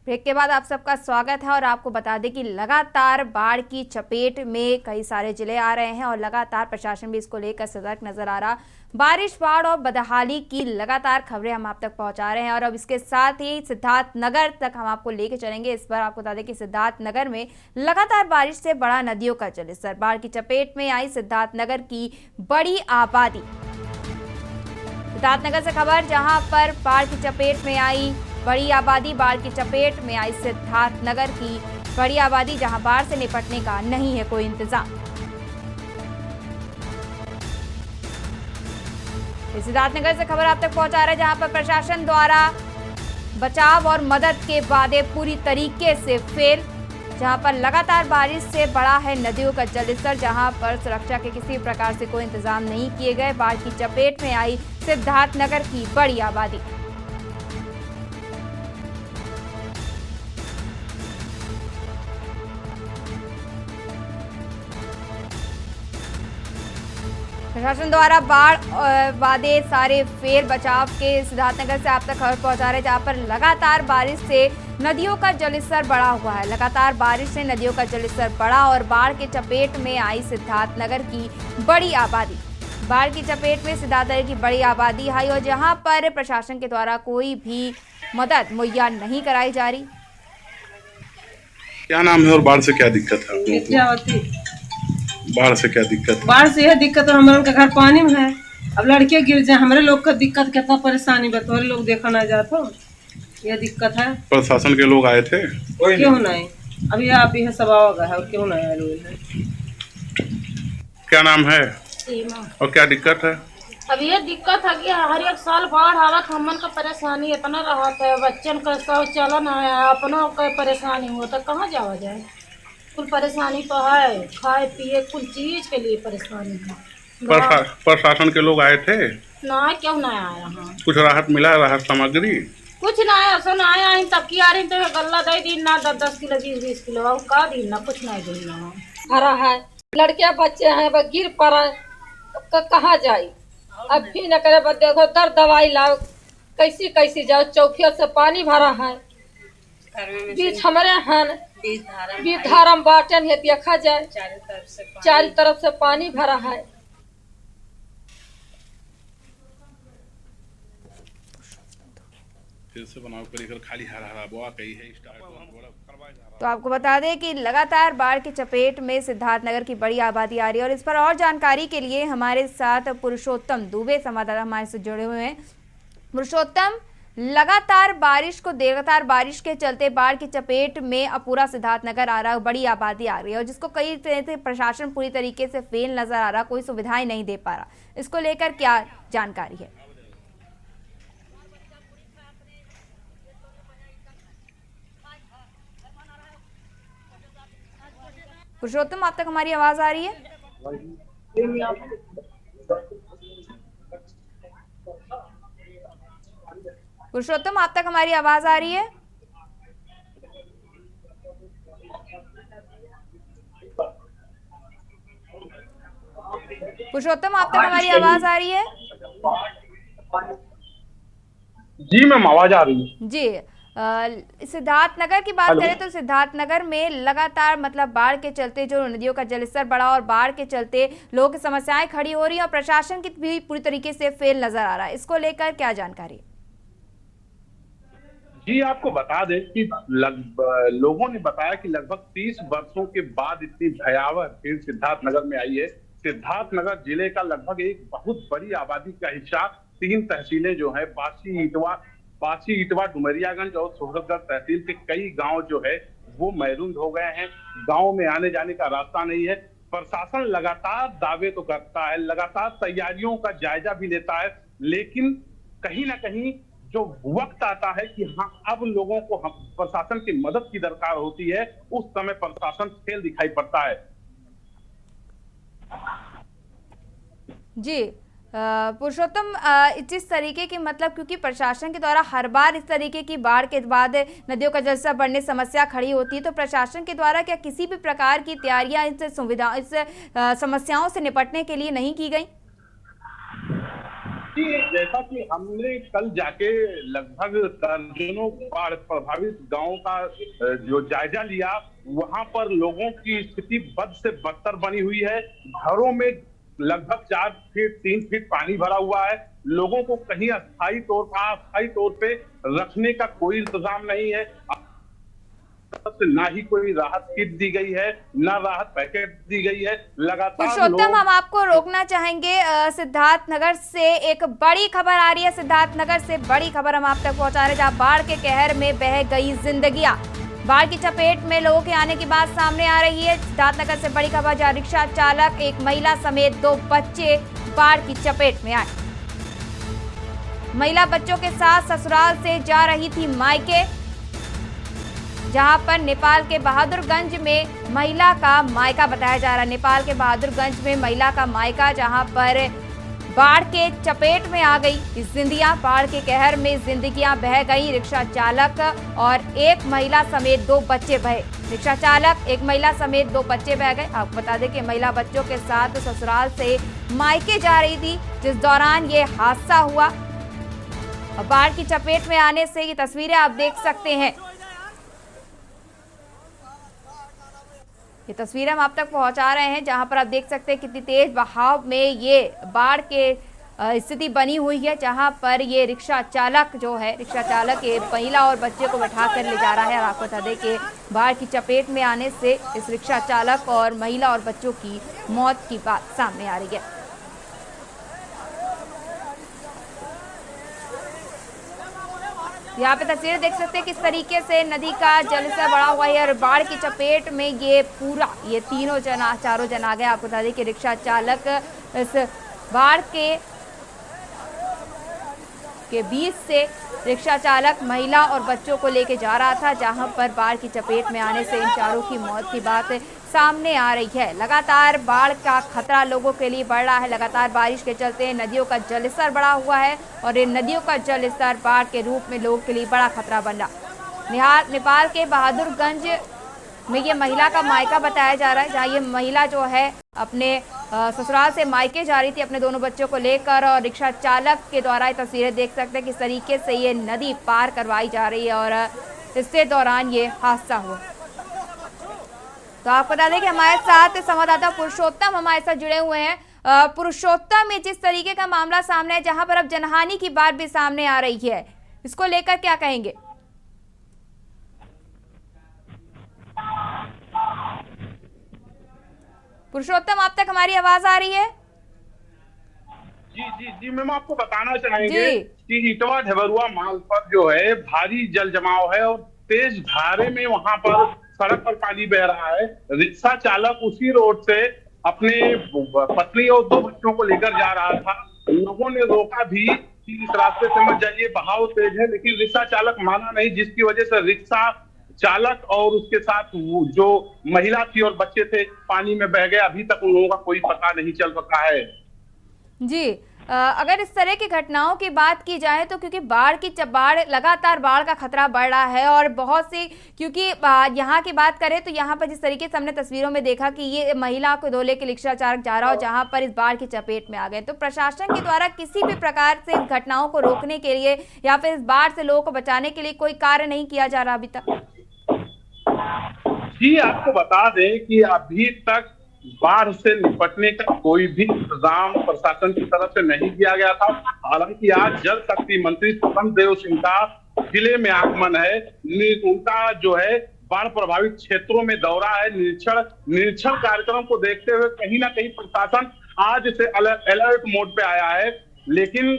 Break के बाद आप सबका स्वागत है और आपको बता दें कि लगातार बाढ़ की चपेट में कई सारे जिले आ रहे हैं और लगातार प्रशासन भी इसको लेकर सतर्क नजर आ रहा। बारिश, बाढ़ और बदहाली की लगातार खबरें हम आप तक पहुंचा रहे हैं और अब इसके साथ ही सिद्धार्थनगर तक हम आपको लेकर चलेंगे। इस पर आपको बता दें कि सिद्धार्थनगर में लगातार बारिश से बढ़ा नदियों का जलस्तर। बाढ़ की चपेट में आई सिद्धार्थनगर की बड़ी आबादी। सिद्धार्थनगर से खबर, जहां पर बाढ़ की चपेट में आई बड़ी आबादी। बाढ़ की चपेट में आई सिद्धार्थनगर की बड़ी आबादी, जहां बाढ़ से निपटने का नहीं है कोई इंतजाम। सिद्धार्थनगर से खबर आप तक पहुंचा रहे हैं, जहां पर प्रशासन द्वारा बचाव और मदद के वादे पूरी तरीके से फेल। जहां पर लगातार बारिश से बढ़ा है नदियों का जलस्तर, जहां पर सुरक्षा के किसी प्रकार से कोई इंतजाम नहीं किए गए। बाढ़ की चपेट में आई सिद्धार्थनगर की बड़ी आबादी। प्रशासन द्वारा बाढ़ वादे सारे फेल। बचाव के सिद्धार्थनगर से आप तक खबर पहुंचा रहे, जहां पर लगातार बारिश से नदियों का जलस्तर बढ़ा हुआ है। लगातार बारिश से नदियों का जलस्तर बढ़ा और बाढ़ के चपेट में आई सिद्धार्थनगर की बड़ी आबादी। बाढ़ की चपेट में सिद्धार्थनगर की बड़ी आबादी आई और जहां पर प्रशासन के द्वारा कोई भी मदद मुहैया नहीं कराई जा रही। क्या नाम है और बाढ़ से क्या दिक्कत है आप लोगों को? बाढ़ से क्या दिक्कत है? बाढ़ से यह दिक्कत है, हमारे का घर पानी में है। अब लड़के गिर जाए, हमारे लोग का दिक्कत, कितना परेशानी बतौर लोग देखा ना जाता। यह दिक्कत है। प्रशासन के लोग आए थे? क्यों नहीं, अभी आप ही सब आओगे है और क्यों नहीं आए लोग है। क्या नाम है और क्या दिक्कत है? अब ये दिक्कत है कि हर एक साल बाढ़ आवत, हमन का परेशानी इतना रहता है। बच्चन का सब चलन है, अपनों का परेशानी हो तो कहाँ जावा जाए। कुल परेशानी तो है, खाए पिए कुल चीज के लिए परेशानी है। प्रशासन के लोग आए थे? ना, क्यों ना आया? हाँ, कुछ राहत मिला? राहत सामग्री कुछ ना आया। सुन आया ही तब की आ रही तो गल्ला दे दी ना, 10-10 किलो 20-20 किलो और का दी ना, कुछ नहीं दी ना। हरा है, लड़के बच्चे हैं, वह गिर पड़ा कहाँ जाए। अब भी न करे, देखो दर दवाई लाओ, कैसी कैसी जाओ। चौकिया से पानी भरा है, बीच हमारे हैं बीच धारम बाटन है, देखा जाए चारों तरफ से पानी भरा है। फिर से बनाओ कर खाली हरा हरा बोआ कही है। तो आपको बता दें कि लगातार बाढ़ की चपेट में सिद्धार्थनगर की बड़ी आबादी आ रही है और इस पर और जानकारी के लिए हमारे साथ पुरुषोत्तम दुबे संवाददाता हमारे से जुड़े हुए हैं। पुरुषोत्तम, लगातार बारिश के चलते बाढ़ की चपेट में अब पूरा सिद्धार्थनगर आ रहा है, बड़ी आबादी आ रही है और जिसको कई तरह से प्रशासन पूरी तरीके से फेल नजर आ रहा, कोई सुविधाएं नहीं दे पा रहा। इसको लेकर क्या जानकारी है? पुरुषोत्तम, आप तक हमारी आवाज आ रही है? पुरुषोत्तम, आप तक हमारी आवाज आ रही है? पुरुषोत्तम, आप तक हमारी आवाज आ रही है? जी मैम, आवाज आ रही है जी। सिद्धार्थनगर की बात करें तो सिद्धार्थनगर में लगातार मतलब बाढ़ के चलते जो नदियों का जलस्तर बढ़ा और बाढ़ के चलते लोगों की समस्याएं खड़ी हो रही हैं और प्रशासन की भी पूरी तरीके से फेल नजर आ रहा है। इसको लेकर क्या जानकारी? जी, आपको बता दें कि लोगों ने बताया कि लगभग 30 वर्षों के बाद इतनी भयावह भीड़ सिद्धार्थनगर में आई है। सिद्धार्थनगर जिले का लगभग एक बहुत बड़ी आबादी का हिस्सा 3 तहसीलें जो है, बासी, इटवा, डुमरियागंज और सोहरतगढ़ तहसील के कई गांव जो है वो मैरून हो गए हैं। गांव में आने जाने का रास्ता नहीं है। प्रशासन लगातार दावे तो करता है, लगातार तैयारियों का जायजा भी लेता है, लेकिन कहीं ना कहीं जो वक्त आता है कि हाँ अब लोगों को प्रशासन की मदद की दरकार होती है, उस समय प्रशासन फेल दिखाई पड़ता है। जी पुरुषोत्तम, जिस तरीके की मतलब क्योंकि प्रशासन के द्वारा हर बार इस तरीके की बाढ़ के बाद नदियों का जलस्तर बढ़ने समस्या खड़ी होती है, तो प्रशासन के द्वारा क्या किसी भी प्रकार की तैयारियां इस समस्याओं से निपटने के लिए नहीं की गई? कि जैसा कि हमने कल जाके लगभग दर्जनों बाढ़ प्रभावित गांवों का जो जायजा लिया, वहां पर लोगों की स्थिति बद से बदतर बनी हुई है। घरों में लगभग 4 फीट 3 फीट पानी भरा हुआ है। लोगों को कहीं अस्थायी तौर पे रखने का कोई इंतजाम नहीं है। ना ही कोई राहत किट दी गई है, ना राहत पैकेट दी गई है। लगातार पुरुषोत्तम, हम आपको रोकना चाहेंगे। सिद्धार्थनगर से एक बड़ी खबर आ रही है। सिद्धार्थनगर से बड़ी खबर हम आप तक पहुंचा रहे हैं, जहां बाढ़ के कहर में बह गई जिंदगियां। बाढ़ की चपेट में लोगों के आने की बात सामने आ रही है। सिद्धार्थनगर से बड़ी खबर, जहां रिक्शा चालक, एक महिला समेत 2 बच्चे बाढ़ की चपेट में आए। महिला बच्चों के साथ ससुराल से जा रही थी मायके, जहां पर नेपाल के बहादुरगंज में महिला का मायका बताया जा रहा है। नेपाल के बहादुरगंज में महिला का मायका, जहां पर बाढ़ के चपेट में आ गई जिंदगियां। बाढ़ के कहर में जिंदगियां बह गई। रिक्शा चालक और एक महिला समेत 2 बच्चे बहे। रिक्शा चालक, एक महिला समेत 2 बच्चे बह गए। आपको बता दें कि महिला बच्चों के साथ ससुराल से मायके जा रही थी, जिस दौरान ये हादसा हुआ। बाढ़ की चपेट में आने से ये तस्वीरें आप देख सकते हैं। ये तस्वीरें हम आप तक पहुंचा रहे हैं, जहां पर आप देख सकते हैं कितनी तेज बहाव में ये बाढ़ के स्थिति बनी हुई है, जहां पर ये रिक्शा चालक जो है, रिक्शा चालक ये महिला और बच्चे को बैठा कर ले जा रहा है। और आपको बता दें कि बाढ़ की चपेट में आने से इस रिक्शा चालक और महिला और बच्चों की मौत की बात सामने आ रही है। यहाँ पे तस्वीरें देख सकते हैं किस तरीके से नदी का जलस्तर बढ़ा हुआ है और बाढ़ की चपेट में ये चारों जन आ गए। आपको बता दें कि रिक्शा चालक इस बाढ़ के बीच से रिक्शा चालक, महिला और बच्चों को लेके जा रहा था, जहां पर बाढ़ की चपेट में आने से इन चारों की मौत की बात सामने आ रही है। लगातार बाढ़ का खतरा लोगों के लिए बढ़ रहा है। लगातार बारिश के चलते नदियों का जलस्तर बढ़ा हुआ है और इन नदियों का जलस्तर बाढ़ के रूप में लोगों के लिए बड़ा खतरा बन रहा। नेपाल के बहादुरगंज में ये महिला का मायका बताया जा रहा है, जहाँ ये महिला जो है अपने ससुराल से मायके जा रही थी अपने दोनों बच्चों को लेकर। और रिक्शा चालक के द्वारा ये तस्वीरें देख सकते हैं किस तरीके से ये नदी पार करवाई जा रही है और इसके दौरान ये हादसा हुआ। तो आपको बता दें कि हमारे साथ संवाददाता पुरुषोत्तम हमारे साथ जुड़े हुए हैं। पुरुषोत्तम, में जिस तरीके का मामला सामने है, जहां पर अब जनहानि की बात भी सामने आ रही है, इसको लेकर क्या कहेंगे? पुरुषोत्तम, आप तक हमारी आवाज आ रही है? जी मैम, आपको बताना चाहेंगे कि इटवा ढबरुआ मार्ग पर जो है भारी जल जमाव है और तेज धारे में वहां पर सड़क पर पानी बह रहा है। रिक्शा चालक उसी रोड से अपने पत्नी और 2 बच्चों को लेकर जा रहा था। लोगों ने रोका भी कि इस रास्ते से मत जाइए, बहाव तेज है, लेकिन रिक्शा चालक माना नहीं, जिसकी वजह से रिक्शा चालक और उसके साथ जो महिला थी और बच्चे थे पानी में बह गए। अभी तक उन लोगों का कोई पता नहीं चल सका है। जी, अगर इस तरह की घटनाओं की बात की जाए तो क्योंकि लगातार बाढ़ का खतरा बढ़ रहा है और बहुत सी, क्योंकि यहाँ की बात करें तो यहाँ पर जिस तरीके से हमने तस्वीरों में देखा कि ये महिला को धोले के रिक्शा चालक जा रहा हो, जहाँ पर इस बाढ़ की चपेट में आ गए, तो प्रशासन के द्वारा किसी भी प्रकार से इन घटनाओं को रोकने के लिए या फिर इस बाढ़ से लोगों को बचाने के लिए कोई कार्य नहीं किया जा रहा अभी तक? जी, आपको बता दें कि अभी तक बाढ़ से निपटने का कोई भी इंतजाम प्रशासन की तरफ से नहीं किया गया था। हालांकि आज जल शक्ति मंत्री स्वतंत्र देव सिंह का जिले में आगमन है। उनका जो है बाढ़ प्रभावित क्षेत्रों में दौरा है। निरीक्षण कार्यक्रम को देखते हुए कहीं ना कहीं प्रशासन आज से अलर्ट मोड पे आया है। लेकिन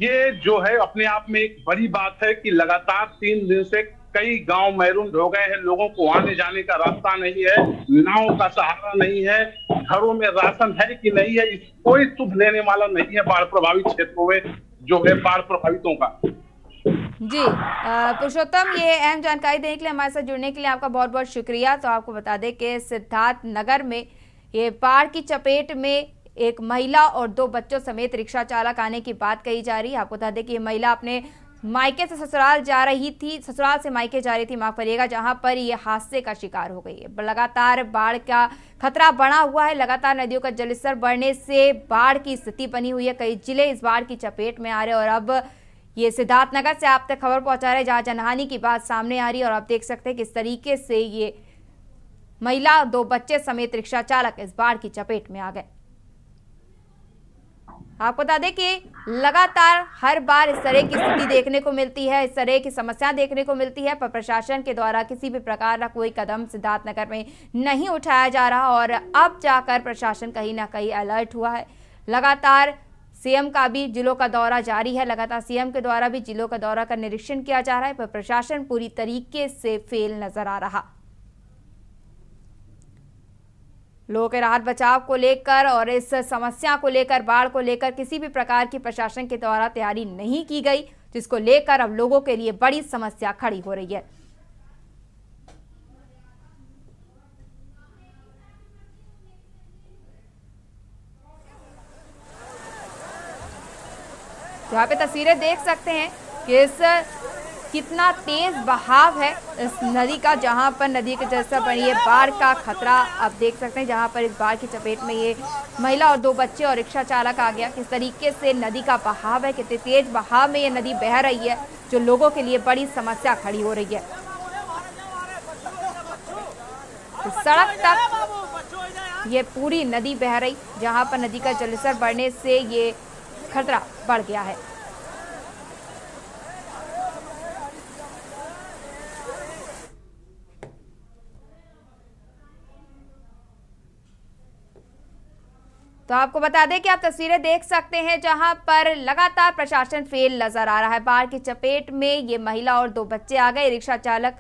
ये जो है अपने आप में एक बड़ी बात है कि लगातार 3 दिन से कई गांव मैरून हो गए हैं। लोगों को आने जाने का रास्ता नहीं है, नाव का सहारा नहीं है, घरों में राशन है कि नहीं है, कोई सुध लेने वाला नहीं है बाढ़ प्रभावित क्षेत्रों में जो है बाढ़ प्रभावितों का। जी, पुरुषोत्तम, ये अहम जानकारी देने के लिए, हमारे साथ जुड़ने के लिए आपका बहुत बहुत शुक्रिया। तो आपको बता दें कि सिद्धार्थनगर में ये बाढ़ की चपेट में एक महिला और 2 बच्चों समेत रिक्शा चालक आने की बात कही जा रही है। आपको बता दें कि ये महिला अपने मायके से ससुराल जा रही थी, ससुराल से मायके जा रही थी, माफ करिएगा, जहां पर ये हादसे का शिकार हो गई है। लगातार बाढ़ का खतरा बढ़ा हुआ है। लगातार नदियों का जलस्तर बढ़ने से बाढ़ की स्थिति बनी हुई है। कई जिले इस बाढ़ की चपेट में आ रहे हैं और अब ये सिद्धार्थनगर से आप तक खबर पहुंचा रहे हैं, जहां जनहानि की बात सामने आ रही है। और आप देख सकते हैं किस तरीके से ये महिला, 2 बच्चे समेत रिक्शा चालक इस बाढ़ की चपेट में आ गए। आपको बता दें कि लगातार हर बार इस तरह की स्थिति देखने को मिलती है, इस तरह की समस्या देखने को मिलती है, पर प्रशासन के द्वारा किसी भी प्रकार का कोई कदम सिद्धार्थनगर में नहीं उठाया जा रहा। और अब जाकर प्रशासन कहीं ना कहीं अलर्ट हुआ है। लगातार सीएम का भी जिलों का दौरा जारी है। लगातार सीएम के द्वारा भी जिलों का दौरा कर निरीक्षण किया जा रहा है, पर प्रशासन पूरी तरीके से फेल नजर आ रहा। लोगों के राहत बचाव को लेकर और इस समस्या को लेकर, बाढ़ को लेकर किसी भी प्रकार की प्रशासन के द्वारा तैयारी नहीं की गई, जिसको लेकर अब लोगों के लिए बड़ी समस्या खड़ी हो रही है। यहाँ पे तस्वीरें देख सकते हैं कि इस कितना तेज बहाव है इस नदी का, जहां पर नदी के जैसा बनी है, बाढ़ का खतरा आप देख सकते हैं। जहां पर इस बाढ़ की चपेट में ये महिला और 2 बच्चे और रिक्शा चालक आ गया। किस तरीके से नदी का बहाव है, कितने तेज बहाव में ये नदी बह रही है, जो लोगों के लिए बड़ी समस्या खड़ी हो रही है। सड़क तक ये पूरी नदी बह रही, जहां पर नदी का जलस्तर बढ़ने से ये खतरा बढ़ गया है। तो आपको बता दें कि आप तस्वीरें देख सकते हैं, जहां पर लगातार प्रशासन फेल नजर आ रहा है। बाढ़ की चपेट में ये महिला और 2 बच्चे आ गए। रिक्शा चालक